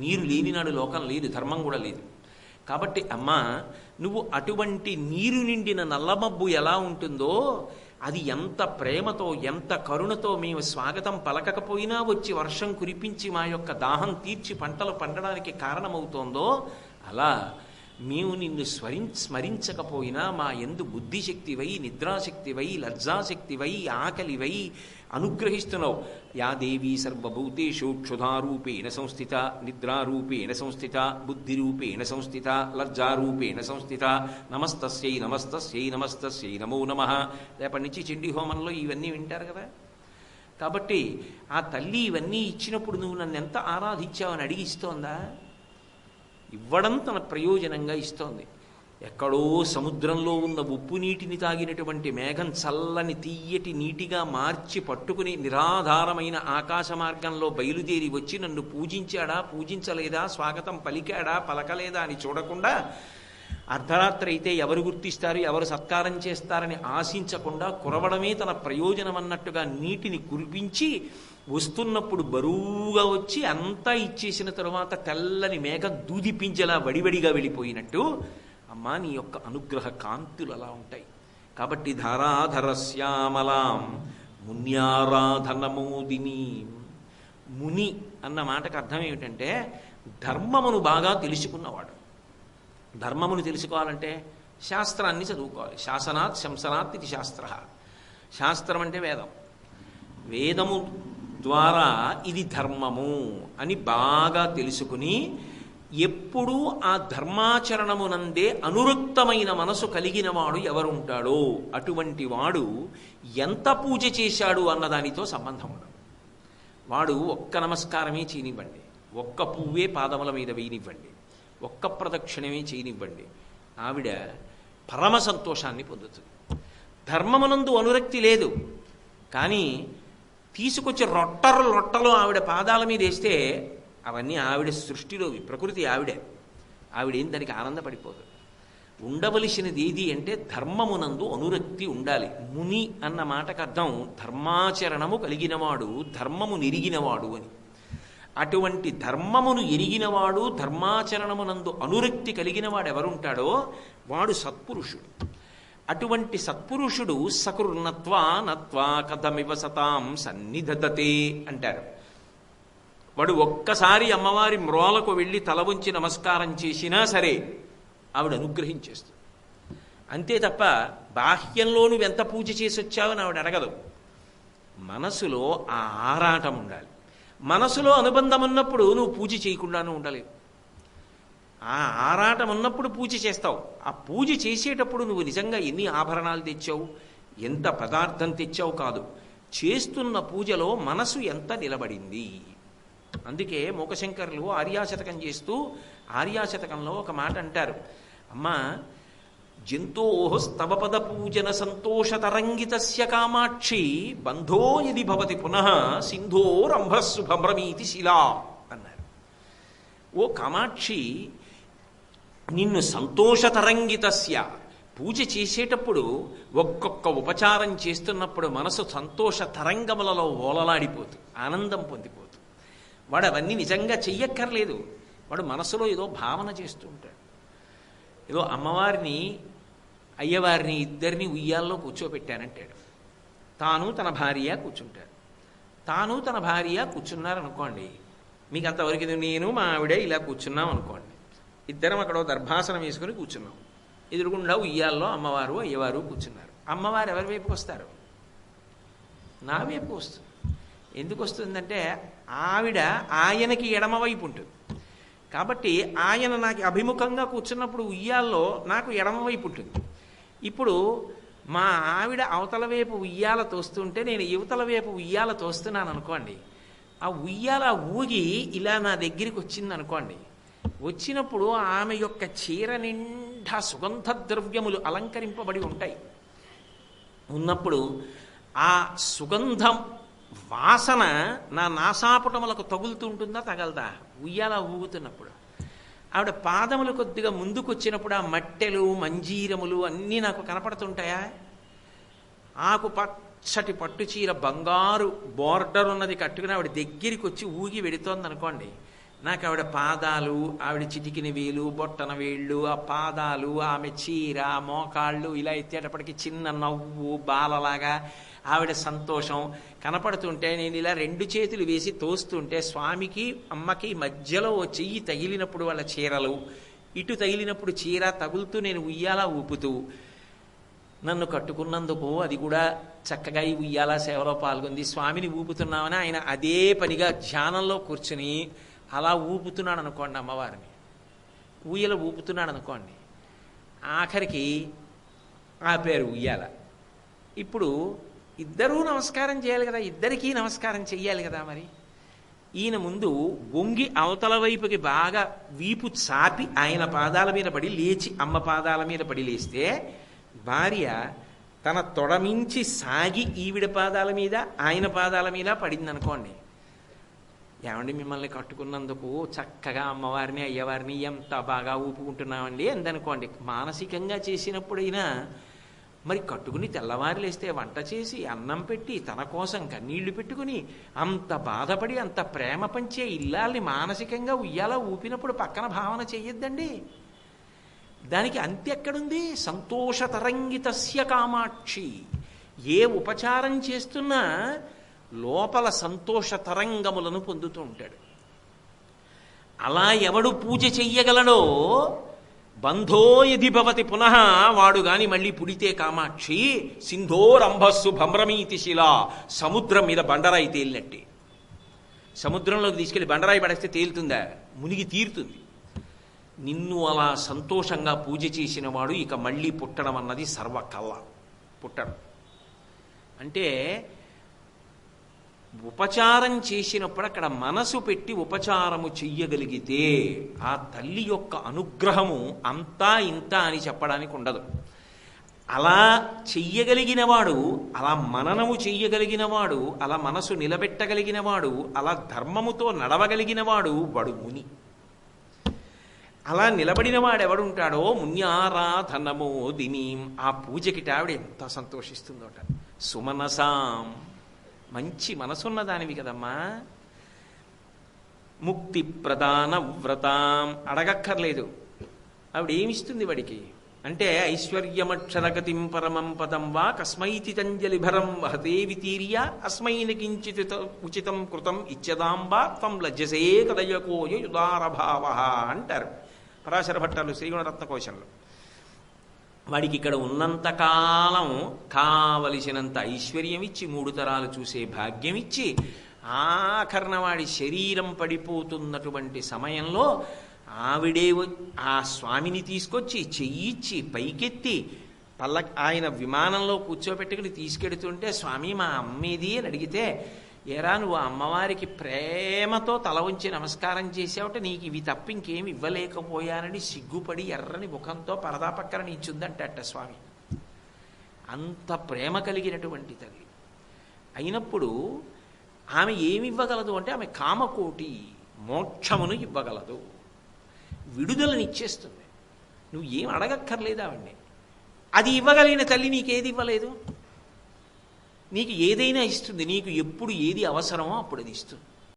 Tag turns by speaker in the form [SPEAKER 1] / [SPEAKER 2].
[SPEAKER 1] నీరు లేనినాడు లోకం లేదు, ధర్మం కూడా లేదు. కాబట్టి అమ్మా, నువ్వు అటువంటి నీరు నిండిన నల్లమబ్బు ఎలా ఉంటుందో, అది ఎంత ప్రేమతో ఎంత కరుణతో మేము స్వాగతం పలకకపోయినా వచ్చి వర్షం కురిపించి మా యొక్క దాహం తీర్చి పంటలు పండడానికి కారణమవుతోందో, అలా మేము నిన్ను స్మరించకపోయినా మా యందు బుద్ధిశక్తివై, నిద్రాశక్తివై, లజ్జాశక్తివై, ఆకలివై అనుగ్రహిస్తున్నావు. యా దేవీ సర్వభూతేషు క్షుధారూపేణ సంస్థిత, నిద్రారూపేణ సంస్థిత, బుద్ధిరూపేణ సంస్థిత, లజ్జారూపేణ సంస్థిత, నమస్తస్యై నమస్తస్యై నమస్తస్యై నమో నమః. రేపటి నుంచి చండీ హోమంలో ఇవన్నీ వింటారు కదా. కాబట్టి ఆ తల్లి ఇవన్నీ ఇచ్చినప్పుడు నువ్వు నన్ను ఎంత ఆరాధించావని అడిగి ఇస్తోందా? ఇవ్వడం తన ప్రయోజనంగా ఇస్తోంది. ఎక్కడో సముద్రంలో ఉన్న ఉప్పు నీటిని తాగినటువంటి మేఘం చల్లని తీయటి నీటిగా మార్చి పట్టుకుని నిరాధారమైన ఆకాశ మార్గంలో బయలుదేరి వచ్చి నన్ను పూజించాడా పూజించలేదా, స్వాగతం పలికాడా పలకలేదా అని చూడకుండా, అర్ధరాత్రి అయితే ఎవరు గుర్తిస్తారు ఎవరు సత్కారం చేస్తారని ఆశించకుండా కురవడమే తన ప్రయోజనం అన్నట్టుగా నీటిని కురిపించి వస్తున్నప్పుడు బరువుగా వచ్చి అంతా ఇచ్చేసిన తరువాత తెల్లని మేఘం దూదిపించేలా వడివడిగా వెళ్ళిపోయినట్టు అమ్మా నీ యొక్క అనుగ్రహ కాంతులు అలా ఉంటాయి. కాబట్టి ధారాధరశ్యామలాం మున్యారాధనమోదిని. ముని అన్న మాటకు అర్థం ఏమిటంటే ధర్మమును బాగా తెలుసుకున్నవాడు. ధర్మమును తెలుసుకోవాలంటే శాస్త్రాన్ని చదువుకోవాలి. శాసనాత్ శంసనాత్ ఇది శాస్త్ర. శాస్త్రం అంటే వేదం. వేదము ద్వారా ఇది ధర్మము అని బాగా తెలుసుకుని ఎప్పుడూ ఆ ధర్మాచరణమునందే అనురక్తమైన మనసు కలిగిన వాడు ఎవరుంటాడో అటువంటి వాడు ఎంత పూజ చేశాడు అన్నదానితో సంబంధం ఉండదు. వాడు ఒక్క నమస్కారమే చేయనివ్వండి, ఒక్క పువ్వే పాదముల మీద వేయనివ్వండి, ఒక్క ప్రదక్షిణమే చేయనివ్వండి, ఆవిడ పరమ సంతోషాన్ని పొందుతుంది. ధర్మమునందు అనురక్తి లేదు, కానీ తీసుకొచ్చి లొట్టలు ఆవిడ పాదాల మీద వేస్తే అవన్నీ ఆవిడ సృష్టిలోవి, ప్రకృతి ఆవిడేం దానికి ఆనందపడిపోదు. ఉండవలసినది ఏది అంటే ధర్మమునందు అనురక్తి ఉండాలి. ముని అన్న మాటకు అర్థం ధర్మాచరణము కలిగినవాడు, ధర్మము నెరిగినవాడు అని. అటువంటి ధర్మమును ఎరిగినవాడు, ధర్మాచరణమునందు అనురక్తి కలిగినవాడు ఎవరుంటాడో వాడు సత్పురుషుడు. అటువంటి సత్పురుషుడు సకృన్నత్వా నత్వా కథమివ సతాం సన్నిధతే అంటారు. వాడు ఒక్కసారి అమ్మవారి మ్రోలకు వెళ్ళి తల వంచి నమస్కారం చేసినా సరే ఆవిడ అనుగ్రహించేస్తుంది. అంతే తప్ప బాహ్యంలో నువ్వు ఎంత పూజ చేసి వచ్చావని ఆవిడ అడగదు. మనసులో ఆ ఆరాటం ఉండాలి. మనసులో అనుబంధం ఉన్నప్పుడు నువ్వు పూజ చేయకుండానూ ఉండలేవు. ఆ ఆరాటం ఉన్నప్పుడు పూజ చేస్తావు. ఆ పూజ చేసేటప్పుడు నువ్వు నిజంగా ఎన్ని ఆభరణాలు తెచ్చావు, ఎంత పదార్థం తెచ్చావు కాదు, చేస్తున్న పూజలో మనసు ఎంత నిలబడింది. అందుకే మూకశంకరులు ఆర్యాశతకం చేస్తూ ఆర్యాశతకంలో ఒక మాట అంటారు, అమ్మా జంతోస్తవ పద పూజన సంతోషతరంగితస్య కామాక్షి బంధో యది భవతి పునః సింధోరంభ్రశుభ్రమీతి శిలా అన్నారు. ఓ కామాక్షి, నిన్ను సంతోషతరంగితస్య పూజ చేసేటప్పుడు ఒక్కొక్క ఉపచారం చేస్తున్నప్పుడు మనసు సంతోష తరంగములలో ఓలలాడిపోతూ ఆనందం పొందిపోతూ, వాడు అవన్నీ నిజంగా చెయ్యక్కర్లేదు. వాడు మనసులో ఏదో భావన చేస్తూ ఉంటాడు. ఏదో అమ్మవారిని అయ్యవారిని ఇద్దరిని ఉయ్యాల్లో కూర్చోబెట్టానంటాడు. తాను తన భార్య కూర్చుంటాడు. తాను తన భార్య కూర్చున్నారనుకోండి, మీకు అంతవరకు నేను మా ఆవిడ ఇలా కూర్చున్నాం అనుకోండి, ఇద్దరం అక్కడ దర్భాసనం వేసుకుని కూర్చున్నాం. ఎదురుగుండా ఉయ్యాల్లో అమ్మవారు అయ్యవారు కూర్చున్నారు. అమ్మవారు ఎవరి వైపుకి వస్తారు? నా వైపు వస్తుంది. ఎందుకు వస్తుందంటే ఆవిడ ఆయనకి ఎడమవైపు ఉంటుంది. కాబట్టి ఆయన నాకు అభిముఖంగా కూర్చున్నప్పుడు ఉయ్యాల్లో నాకు ఎడమవైపు ఉంటుంది. ఇప్పుడు మా ఆవిడ అవతల వైపు ఉయ్యాల తోస్తుంటే నేను యువతల వైపు ఉయ్యాల తోస్తున్నాను అనుకోండి, ఆ ఉయ్యాల ఊగి ఇలా నా దగ్గరికి వచ్చింది అనుకోండి, వచ్చినప్పుడు ఆమె యొక్క చీర నిండా సుగంధ ద్రవ్యములు అలంకరింపబడి ఉంటాయి. ఉన్నప్పుడు ఆ సుగంధం వాసన నా నాసాపుటములకు తగులుతూ ఉంటుందా తగలదా? ఉయ్యాల ఊగుతున్నప్పుడు ఆవిడ పాదములు కొద్దిగా ముందుకు వచ్చినప్పుడు ఆ మట్టెలు మంజీరములు అన్నీ నాకు కనపడుతుంటాయా? ఆకు పచ్చటి పట్టు చీర బంగారు బోర్డర్ ఉన్నది కట్టుకుని ఆవిడ దగ్గరికి వచ్చి ఊగి వెడుతోంది అనుకోండి, నాకు ఆవిడ పాదాలు, ఆవిడ చిటికిన వేలు, బొట్టన వేళ్ళు, ఆ పాదాలు, ఆమె చీర, మోకాళ్ళు ఇలా ఎత్తేటప్పటికి చిన్న నవ్వు బాలలాగా ఆవిడ సంతోషం కనపడుతుంటే నేను ఇలా 2 చేతులు వేసి తోస్తుంటే స్వామికి అమ్మకి మధ్యలో ఓ చెయ్యి తగిలినప్పుడు వాళ్ళ చీరలు, ఇటు తగిలినప్పుడు చీర తగులుతూ నేను ఉయ్యాల ఊపుతూ నన్ను కట్టుకున్నందుకు అది కూడా చక్కగా ఈ ఉయ్యాల సేవలో పాల్గొంది, స్వామిని ఊపుతున్నామని ఆయన అదే పనిగా ధ్యానంలో కూర్చుని అలా ఊపుతున్నాడు అనుకోండి, అమ్మవారిని ఊయల ఊపుతున్నాడు అనుకోండి. ఆఖరికి ఆపారు ఉయ్యాల. ఇప్పుడు ఇద్దరూ నమస్కారం చేయాలి కదా, ఇద్దరికీ నమస్కారం చెయ్యాలి కదా. మరి ఈయన ముందు వంగి అవతల వైపుకి బాగా వీపు చాపి ఆయన పాదాల మీద పడి లేచి అమ్మ పాదాల మీద పడి లేస్తే భార్య తన తొడమించి సాగి ఈవిడ పాదాల మీద ఆయన పాదాల మీద పడింది అనుకోండి. ఏమండి మిమ్మల్ని కట్టుకున్నందుకు చక్కగా అమ్మవారిని అయ్యవారిని ఎంత బాగా ఊపుకుంటున్నామండి అందనుకోండి. మానసికంగా చేసినప్పుడైనా మరి కట్టుకుని తెల్లవారు లేస్తే వంట చేసి అన్నం పెట్టి తన కోసం కన్నీళ్లు పెట్టుకుని అంత బాధపడి అంత ప్రేమ పంచే ఇల్లాల్ని మానసికంగా ఉయ్యాల ఊపినప్పుడు పక్కన భావన చెయ్యొద్దండి. దానికి అంత్య ఎక్కడుంది? సంతోష తరంగితస్య కామాక్షి. ఏ ఉపచారం చేస్తున్నా లోపల సంతోష తరంగములను పొందుతూ ఉంటాడు. అలా ఎవడు పూజ చెయ్యగలడో బంధో యది భవతి పునః, వాడు గాని మళ్ళీ పుడితే కామాక్షి సింధోరంభస్సు భ్రమీతి శిలా. సముద్రం మీద బండరాయి తేలినట్టే. సముద్రంలోకి తీసుకెళ్లి బండరాయి పడేస్తే తేలుతుందా? మునిగి తీరుతుంది. నిన్ను అలా సంతోషంగా పూజ చేసిన వాడు ఇక మళ్ళీ పుట్టడం అన్నది సర్వకల్ల. పుట్టడం అంటే ఉపచారం చేసినప్పుడు అక్కడ మనసు పెట్టి ఉపచారము చెయ్యగలిగితే ఆ తల్లి యొక్క అనుగ్రహము అంతా ఇంత అని చెప్పడానికి ఉండదు. అలా చెయ్యగలిగినవాడు, అలా మననము చెయ్యగలిగినవాడు, అలా మనసు నిలబెట్టగలిగినవాడు, అలా ధర్మముతో నడవగలిగినవాడు వాడు ముని. అలా నిలబడిన వాడు ఎవడుంటాడో మున్యారాధనమో దినీం, ఆ పూజకి ఆవిడ ఎంత సంతోషిస్తుందోట. సుమనసాం, మంచి మనసున్న దానివి కదమ్మా. ముక్తి ప్రదాన వ్రతాం, అడగక్కర్లేదు. ఆవిడ ఏమిస్తుంది వాడికి అంటే ఐశ్వర్యమక్షరగతిం పరమం పదం వా కస్మైతి తంజలిభరం వహతే వితీర్య అస్మైన కించిత్ ఉచితం కృతం ఇచ్చదాంబా త్వం లజ్జసే కదయకోయ యుదారభావ అంటారు పరాశర భట్టాలు శ్రీగుణరత్న కోశంలో. వాడికి ఇక్కడ ఉన్నంతకాలం కావలసినంత ఐశ్వర్యం ఇచ్చి 3 తరాలు చూసే భాగ్యం ఇచ్చి ఆఖరణ వాడి శరీరం పడిపోతున్నటువంటి సమయంలో ఆవిడే ఆ స్వామిని తీసుకొచ్చి చెయ్యిచ్చి పైకెత్తి ఆయన విమానంలో కూర్చోబెట్టుకుని తీసుకెడుతుంటే స్వామి మా అమ్మేది అని అడిగితే, ఏరా నువ్వు అమ్మవారికి ప్రేమతో తల ఉంచి నమస్కారం చేసావుట, నీకు ఇవి తప్ప ఇంకేమి ఇవ్వలేకపోయానని సిగ్గుపడి ఎర్రని ముఖంతో పరదా పక్కన నించుందంట స్వామి. అంత ప్రేమ కలిగినటువంటి తల్లి అయినప్పుడు ఆమె ఏమి ఇవ్వగలదు అంటే ఆమె కామకోటి మోక్షమును ఇవ్వగలదు, విడుదలనిచ్చేస్తుంది. నువ్వు ఏం అడగక్కర్లేదు ఆవిడ్ని. అది ఇవ్వగలిగిన తల్లి నీకేది ఇవ్వలేదు? నీకు ఏదైనా ఇస్తుంది. నీకు ఎప్పుడు ఏది అవసరమో అప్పుడు అది ఇస్తుంది.